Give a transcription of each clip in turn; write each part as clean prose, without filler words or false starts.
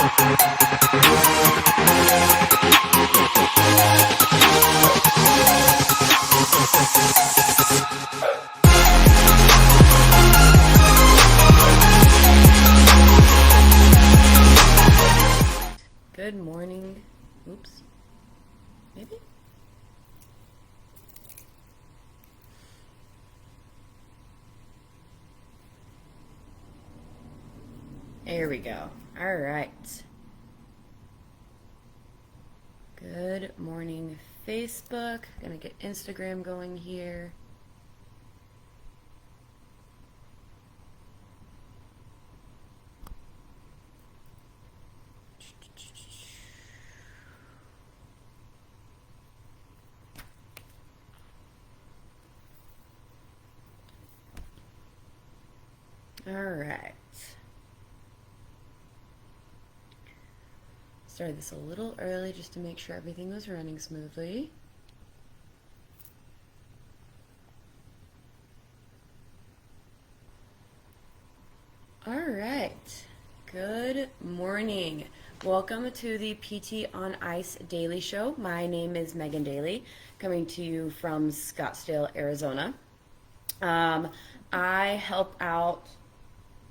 Good morning. Oops. Maybe? There we go. All right. Good morning, Facebook. Gonna get Instagram going here. All right. Started this a little early just to make sure everything was running smoothly. All right. Good morning. Welcome to the PT on Ice Daily Show. My name is Megan Daly, coming to you from Scottsdale, Arizona. I help out.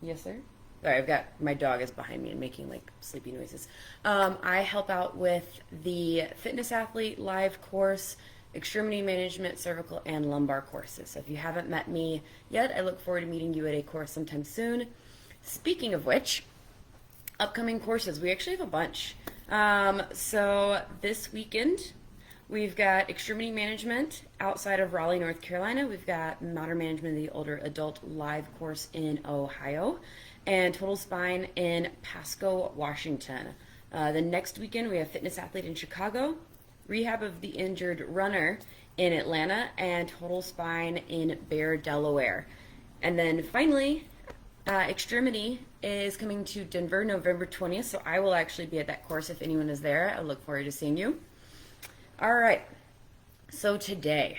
Yes, sir. Sorry, I've got my dog is behind me and making like sleepy noises. I help out with the fitness athlete live course, extremity management, cervical, and lumbar courses. So if you haven't met me yet, I look forward to meeting you at a course sometime soon. Speaking of which, upcoming courses, we actually have a bunch. So this weekend, we've got extremity management outside of Raleigh, North Carolina. We've got modern management of the older adult live course in Ohio, and total spine in Pasco, Washington. The next weekend, we have fitness athlete in Chicago, rehab of the injured runner in Atlanta, and total spine in Bear, Delaware. And then finally, extremity is coming to Denver November 20th, so I will actually be at that course if anyone is there. I look forward to seeing you. All right, so today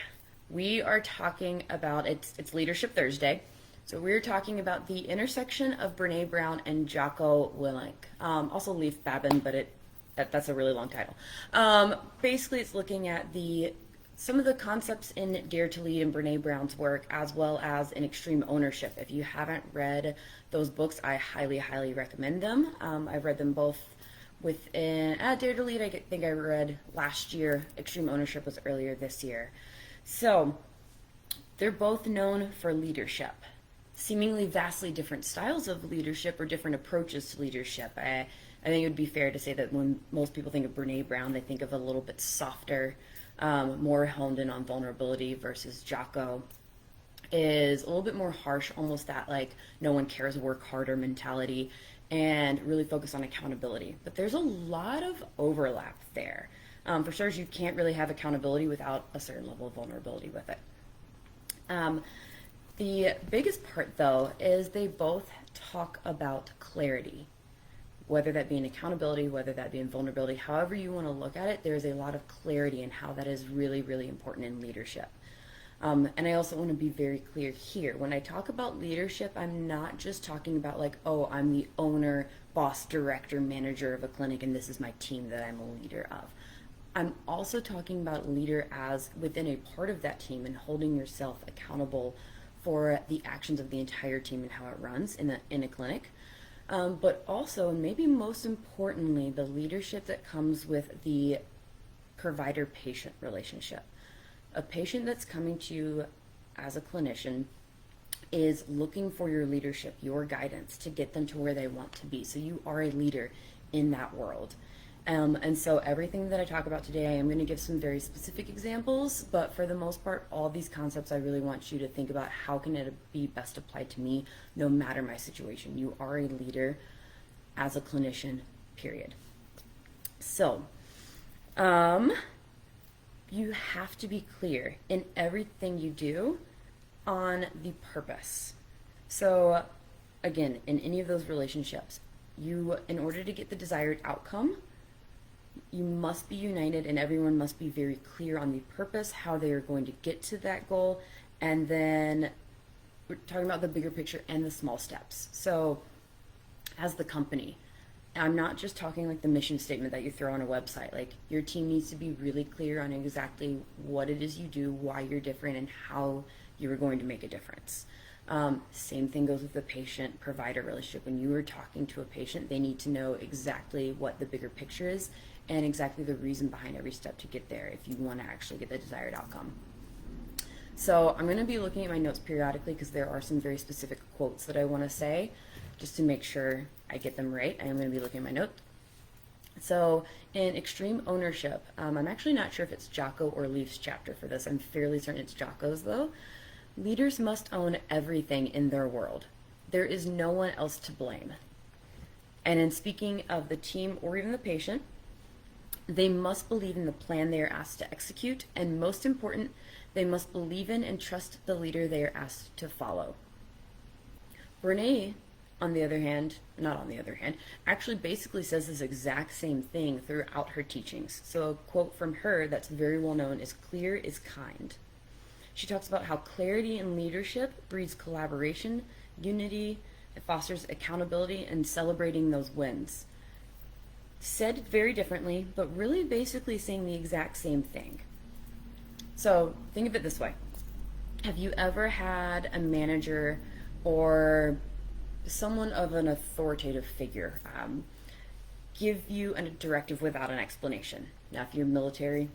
we are talking about, it's Leadership Thursday, so we're talking about the intersection of Brene Brown and Jocko Willink. Also Leif Babin, but that's a really long title. Basically, it's looking at some of the concepts in Dare to Lead and Brene Brown's work, as well as in Extreme Ownership. If you haven't read those books, I highly, highly recommend them. I've read them both within Dare to Lead. I think I read last year. Extreme Ownership was earlier this year. So they're both known for leadership. Seemingly vastly different styles of leadership or different approaches to leadership. I think it would be fair to say that when most people think of Brene Brown, they think of a little bit softer, more honed in on vulnerability, versus Jocko is a little bit more harsh, almost that like no one cares, work harder mentality, and really focus on accountability. But there's a lot of overlap there. For starters, you can't really have accountability without a certain level of vulnerability with it. The biggest part, though, is they both talk about clarity, whether that be in accountability, whether that be in vulnerability, however you want to look at it, there's a lot of clarity in how that is really, really important in leadership. And I also want to be very clear here. When I talk about leadership, I'm not just talking about like, oh, I'm the owner, boss, director, manager of a clinic, and this is my team that I'm a leader of. I'm also talking about leader as within a part of that team and holding yourself accountable for the actions of the entire team and how it runs in a clinic. But also, and maybe most importantly, the leadership that comes with the provider-patient relationship. A patient that's coming to you as a clinician is looking for your leadership, your guidance to get them to where they want to be. So you are a leader in that world. And so everything that I talk about today, I am going to give some very specific examples, but for the most part, all these concepts, I really want you to think about how can it be best applied to me, no matter my situation. You are a leader as a clinician, period. So, you have to be clear in everything you do on the purpose. So, again, in any of those relationships, in order to get the desired outcome, you must be united and everyone must be very clear on the purpose, how they are going to get to that goal, and then we're talking about the bigger picture and the small steps. So as the company, I'm not just talking like the mission statement that you throw on a website. Like your team needs to be really clear on exactly what it is you do, why you're different, and how you're going to make a difference. Same thing goes with the patient-provider relationship. When you are talking to a patient, they need to know exactly what the bigger picture is and exactly the reason behind every step to get there if you want to actually get the desired outcome. So I'm going to be looking at my notes periodically because there are some very specific quotes that I want to say just to make sure I get them right. I am going to be looking at my notes. So in extreme ownership, I'm actually not sure if it's Jocko or Leaf's chapter for this. I'm fairly certain it's Jocko's though. Leaders must own everything in their world. There is no one else to blame. And in speaking of the team or even the patient, they must believe in the plan they are asked to execute, and most important, they must believe in and trust the leader they are asked to follow. Brene, on the other hand, actually basically says this exact same thing throughout her teachings. So a quote from her that's very well known is, "Clear is kind." She talks about how clarity in leadership breeds collaboration, unity, it fosters accountability, and celebrating those wins. Said very differently, but really basically saying the exact same thing. So think of it this way. Have you ever had a manager or someone of an authoritative figure give you a directive without an explanation? Now, if you're military,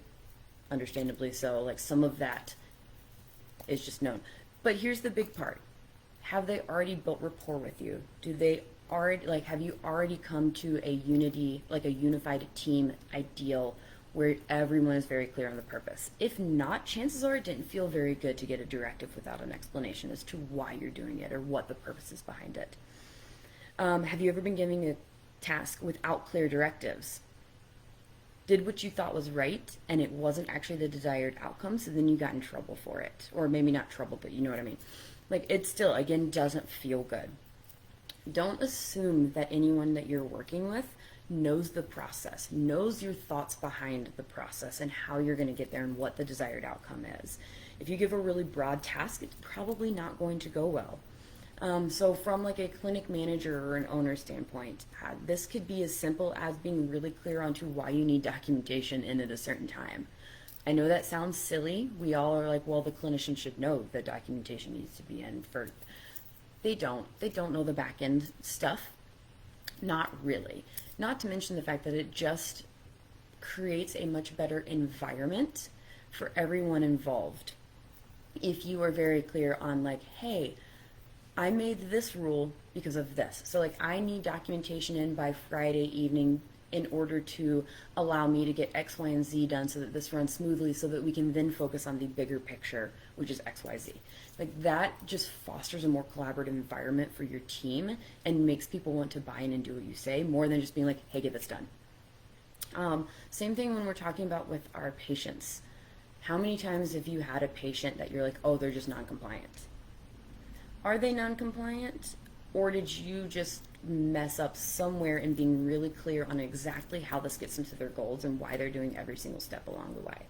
understandably so, like some of that is just known. But here's the big part. Have they already built rapport with you? Do they already, like, have you already come to a unity, like a unified team ideal where everyone is very clear on the purpose? If not, chances are it didn't feel very good to get a directive without an explanation as to why you're doing it or what the purpose is behind it. Have you ever been given a task without clear directives? Did what you thought was right and it wasn't actually the desired outcome, so then you got in trouble for it. Or maybe not trouble, but you know what I mean. Like, it still, again, doesn't feel good. Don't assume that anyone that you're working with knows the process, knows your thoughts behind the process and how you're going to get there and what the desired outcome is. If you give a really broad task, it's probably not going to go well. So from like a clinic manager or an owner standpoint, this could be as simple as being really clear onto why you need documentation in at a certain time. I know that sounds silly. We all are like, well, the clinician should know the documentation needs to be in for. They don't know the back end stuff. Not really. Not to mention the fact that it just creates a much better environment for everyone involved. If you are very clear on like, hey, I made this rule because of this. So like I need documentation in by Friday evening in order to allow me to get X, Y, and Z done so that this runs smoothly so that we can then focus on the bigger picture, which is X, Y, Z. Like that just fosters a more collaborative environment for your team and makes people want to buy in and do what you say more than just being like, hey, get this done. Same thing when we're talking about with our patients. How many times have you had a patient that you're like, oh, they're just non-compliant? Are they non-compliant, or did you just mess up somewhere in being really clear on exactly how this gets them to their goals and why they're doing every single step along the way?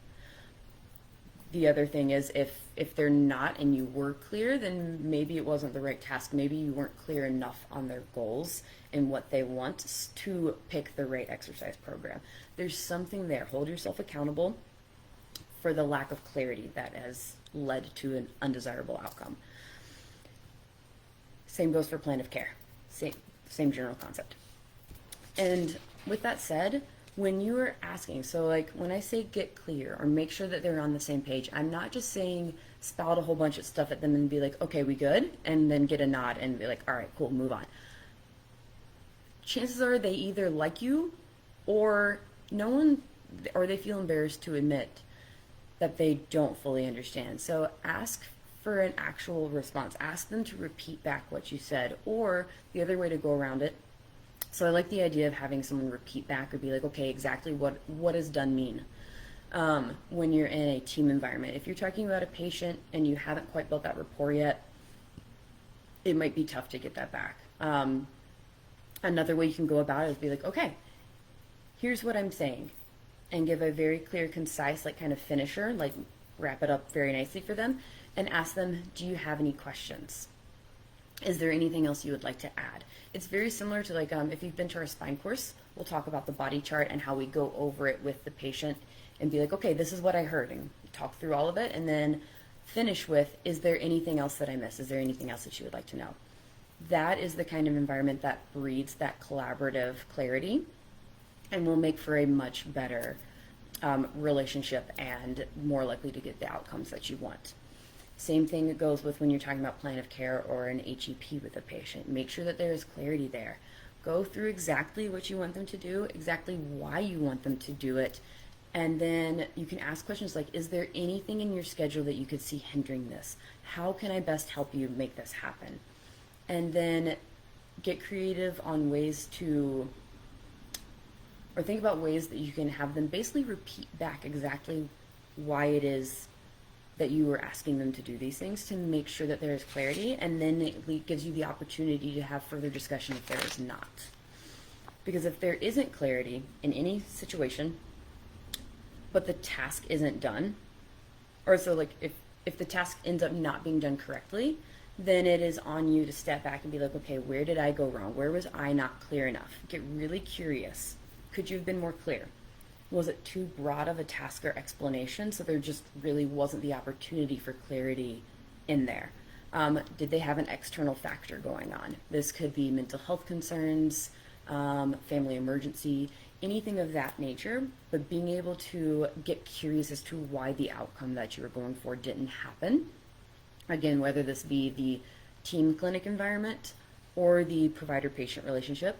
The other thing is if they're not and you were clear, then maybe it wasn't the right task. Maybe you weren't clear enough on their goals and what they want to pick the right exercise program. There's something there. Hold yourself accountable for the lack of clarity that has led to an undesirable outcome. Same goes for plan of care. Same general concept. And with that said, when you are asking, so like when I say get clear or make sure that they're on the same page, I'm not just saying spout a whole bunch of stuff at them and be like, okay, we good? And then get a nod and be like, all right, cool, move on. Chances are they either like you or they feel embarrassed to admit that they don't fully understand. So ask for an actual response. Ask them to repeat back what you said, or the other way to go around it. So I like the idea of having someone repeat back or be like, okay, exactly what does done mean when you're in a team environment. If you're talking about a patient and you haven't quite built that rapport yet, it might be tough to get that back. Another way you can go about it is be like, okay, here's what I'm saying, and give a very clear, concise, like kind of finisher, like wrap it up very nicely for them, and ask them, do you have any questions? Is there anything else you would like to add? It's very similar to like if you've been to our spine course, we'll talk about the body chart and how we go over it with the patient and be like, okay, this is what I heard, and talk through all of it, and then finish with, is there anything else that I missed? Is there anything else that you would like to know? That is the kind of environment that breeds that collaborative clarity and will make for a much better relationship and more likely to get the outcomes that you want. Same thing goes with when you're talking about plan of care or an HEP with a patient. Make sure that there is clarity there. Go through exactly what you want them to do, exactly why you want them to do it, and then you can ask questions like, is there anything in your schedule that you could see hindering this? How can I best help you make this happen? And then get creative on ways to, or think about ways that you can have them basically repeat back exactly why it is that you were asking them to do these things, to make sure that there is clarity, and then it gives you the opportunity to have further discussion if there is not. Because if there isn't clarity in any situation, but the task isn't done, or so like if the task ends up not being done correctly, then it is on you to step back and be like, okay, where did I go wrong? Where was I not clear enough? Get really curious. Could you have been more clear? Was it too broad of a task or explanation, so there just really wasn't the opportunity for clarity in there? Did they have an external factor going on? This could be mental health concerns, family emergency, anything of that nature, but being able to get curious as to why the outcome that you were going for didn't happen. Again, whether this be the team clinic environment or the provider-patient relationship,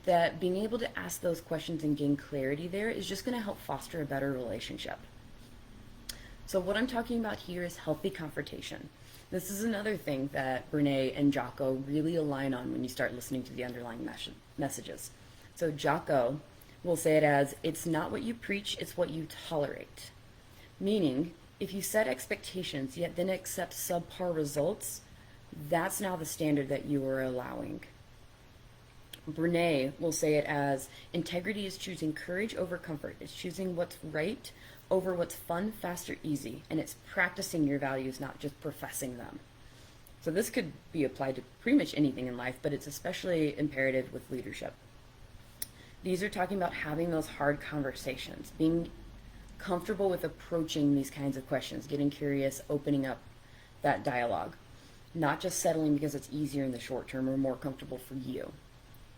that being able to ask those questions and gain clarity there is just going to help foster a better relationship. So what I'm talking about here is healthy confrontation. This is another thing that Brene and Jocko really align on when you start listening to the underlying messages. So Jocko will say it as, it's not what you preach, it's what you tolerate. Meaning, if you set expectations yet then accept subpar results, that's now the standard that you are allowing. Brene will say it as, integrity is choosing courage over comfort. It's choosing what's right over what's fun, fast, or easy. And it's practicing your values, not just professing them. So this could be applied to pretty much anything in life, but it's especially imperative with leadership. These are talking about having those hard conversations, being comfortable with approaching these kinds of questions, getting curious, opening up that dialogue, not just settling because it's easier in the short term or more comfortable for you.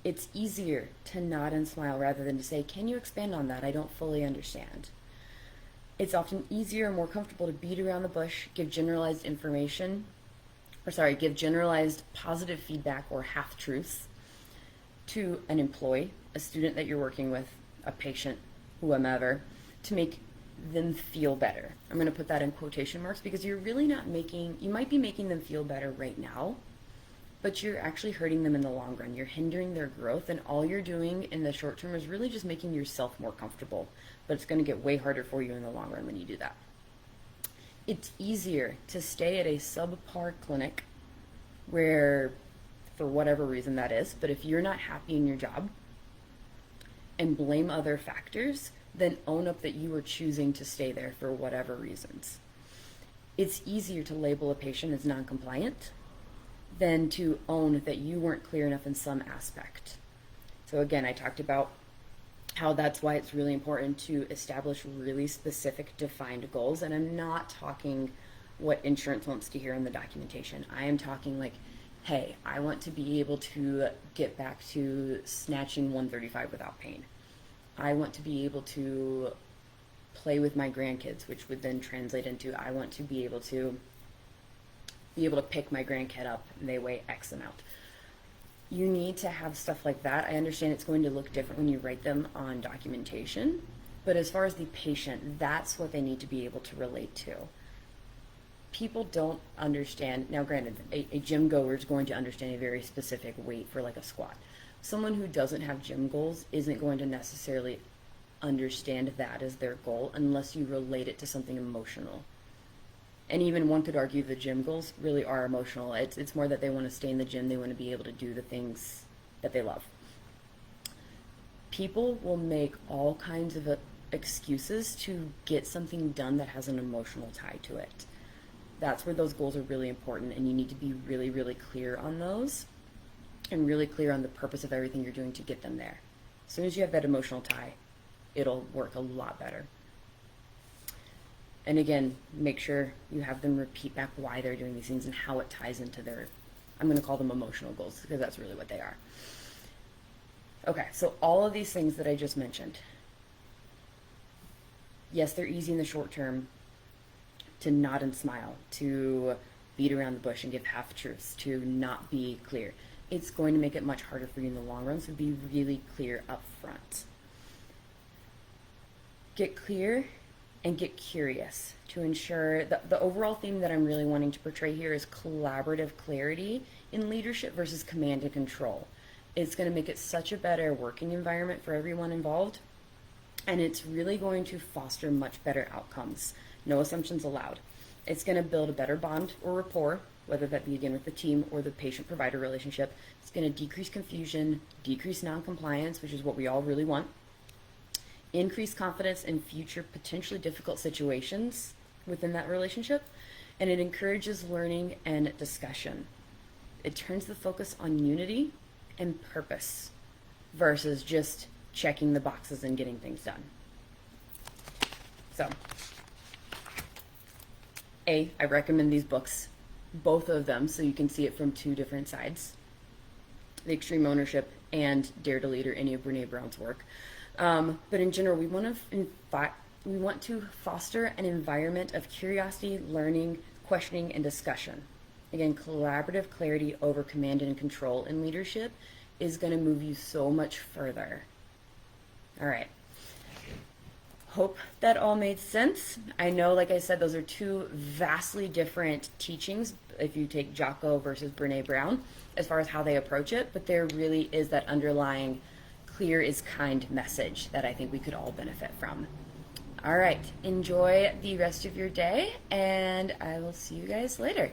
It's easier to nod and smile rather than to say, can you expand on that? I don't fully understand. It's often easier and more comfortable to beat around the bush, give generalized positive feedback or half-truths to an employee, a student that you're working with, a patient, whomever, to make them feel better. I'm going to put that in quotation marks because you're really not you might be making them feel better right now, but you're actually hurting them in the long run. You're hindering their growth, and all you're doing in the short term is really just making yourself more comfortable, but it's going to get way harder for you in the long run when you do that. It's easier to stay at a subpar clinic where, for whatever reason that is, but if you're not happy in your job and blame other factors, then own up that you were choosing to stay there for whatever reasons. It's easier to label a patient as non-compliant than to own that you weren't clear enough in some aspect. So again, I talked about how that's why it's really important to establish really specific defined goals. And I'm not talking what insurance wants to hear in the documentation. I am talking like, hey, I want to be able to get back to snatching 135 without pain. I want to be able to play with my grandkids, which would then translate into I want to be able to pick my grandkid up and they weigh X amount. You need to have stuff like that. I understand it's going to look different when you write them on documentation, but as far as the patient, that's what they need to be able to relate to. People don't understand. Now granted, a gym goer is going to understand a very specific weight for like a squat. Someone who doesn't have gym goals isn't going to necessarily understand that as their goal unless you relate it to something emotional. And even one could argue the gym goals really are emotional. It's more that they want to stay in the gym, they want to be able to do the things that they love. People will make all kinds of excuses to get something done that has an emotional tie to it. That's where those goals are really important, and you need to be really, really clear on those and really clear on the purpose of everything you're doing to get them there. As soon as you have that emotional tie, it'll work a lot better. And again, make sure you have them repeat back why they're doing these things and how it ties into their, I'm going to call them emotional goals, because that's really what they are. Okay, so all of these things that I just mentioned, yes, they're easy in the short term to nod and smile, to beat around the bush and give half-truths, to not be clear. It's going to make it much harder for you in the long run, so be really clear up front. Get clear and get curious to ensure that the overall theme that I'm really wanting to portray here is collaborative clarity in leadership versus command and control. It's going to make it such a better working environment for everyone involved, and it's really going to foster much better outcomes. No assumptions allowed. It's going to build a better bond or rapport, whether that be again with the team or the patient-provider relationship. It's going to decrease confusion, decrease non-compliance, which is what we all really want, increase confidence in future potentially difficult situations within that relationship, and it encourages learning and discussion. It turns the focus on unity and purpose versus just checking the boxes and getting things done. So, I recommend these books, both of them, so you can see it from two different sides. The Extreme Ownership and Dare to Lead, or any of Brene Brown's work. But in general, we want to foster an environment of curiosity, learning, questioning, and discussion. Again, collaborative clarity over command and control in leadership is going to move you so much further. All right. Hope that all made sense. I know, like I said, those are two vastly different teachings if you take Jocko versus Brene Brown as far as how they approach it, but there really is that underlying clear is kind message that I think we could all benefit from. All right, enjoy the rest of your day, and I will see you guys later.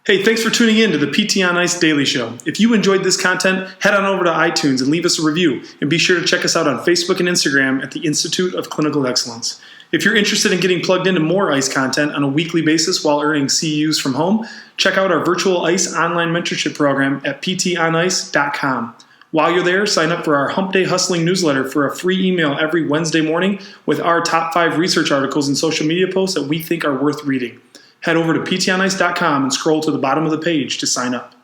Hey, thanks for tuning in to the PT on Ice Daily Show. If you enjoyed this content, head on over to iTunes and leave us a review. And be sure to check us out on Facebook and Instagram at the Institute of Clinical Excellence. If you're interested in getting plugged into more ICE content on a weekly basis while earning CEUs from home, check out our virtual ICE online mentorship program at ptonice.com. While you're there, sign up for our Hump Day Hustling newsletter for a free email every Wednesday morning with our top 5 research articles and social media posts that we think are worth reading. Head over to ptonice.com and scroll to the bottom of the page to sign up.